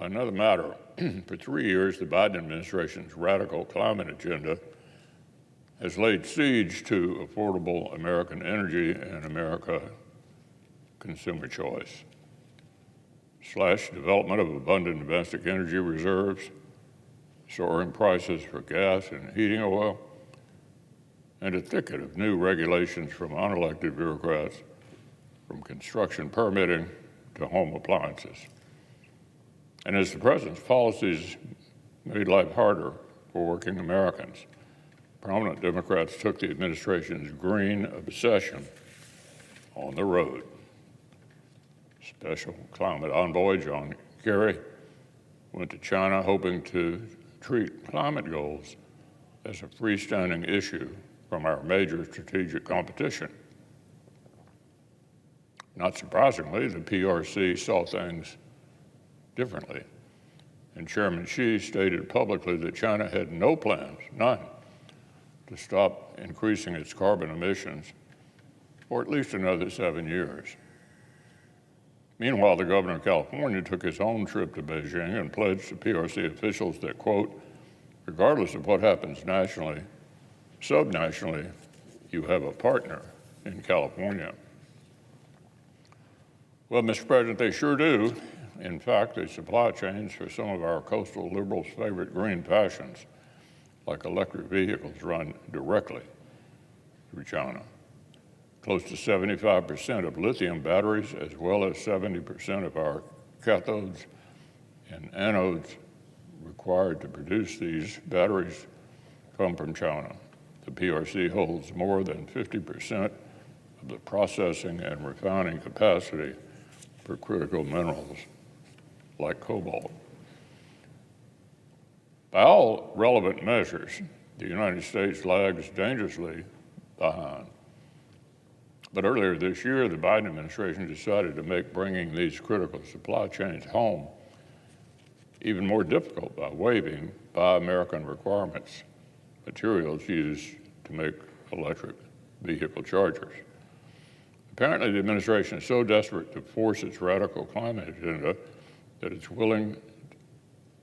another matter, for 3 years, the Biden administration's radical climate agenda has laid siege to affordable American energy and America consumer choice. Slash development of abundant domestic energy reserves, soaring prices for gas and heating oil, and a thicket of new regulations from unelected bureaucrats, from construction permitting to home appliances. And as the president's policies made life harder for working Americans, prominent Democrats took the administration's green obsession on the road. Special climate envoy John Kerry went to China hoping to treat climate goals as a freestanding issue from our major strategic competition. Not surprisingly, the PRC saw things differently, and Chairman Xi stated publicly that China had no plans, none, to stop increasing its carbon emissions for at least another 7 years. Meanwhile, the governor of California took his own trip to Beijing and pledged to PRC officials that, quote, regardless of what happens nationally, subnationally, you have a partner in California. Well, Mr. President, they sure do. In fact, the supply chains for some of our coastal liberals' favorite green passions, like electric vehicles, run directly through China. Close to 75% of lithium batteries, as well as 70% of our cathodes and anodes required to produce these batteries, come from China. The PRC holds more than 50% of the processing and refining capacity for critical minerals like cobalt. By all relevant measures, the United States lags dangerously behind. But earlier this year, the Biden administration decided to make bringing these critical supply chains home even more difficult by waiving Buy American requirements, materials used to make electric vehicle chargers. Apparently, the administration is so desperate to force its radical climate agenda that it's willing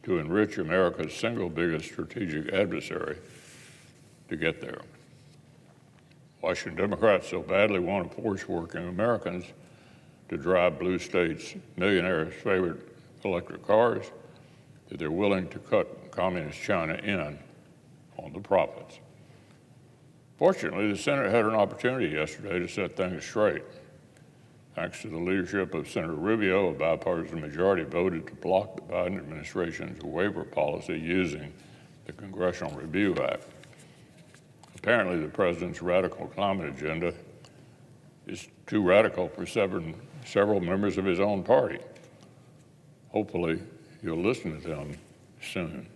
to enrich America's single biggest strategic adversary to get there. Washington Democrats so badly want to force working Americans to drive blue states' millionaires' favorite electric cars that they're willing to cut communist China in on the profits. Fortunately, the Senate had an opportunity yesterday to set things straight. Thanks to the leadership of Senator Rubio, a bipartisan majority voted to block the Biden administration's waiver policy using the Congressional Review Act. Apparently, the president's radical climate agenda is too radical for several members of his own party. Hopefully, you'll listen to them soon.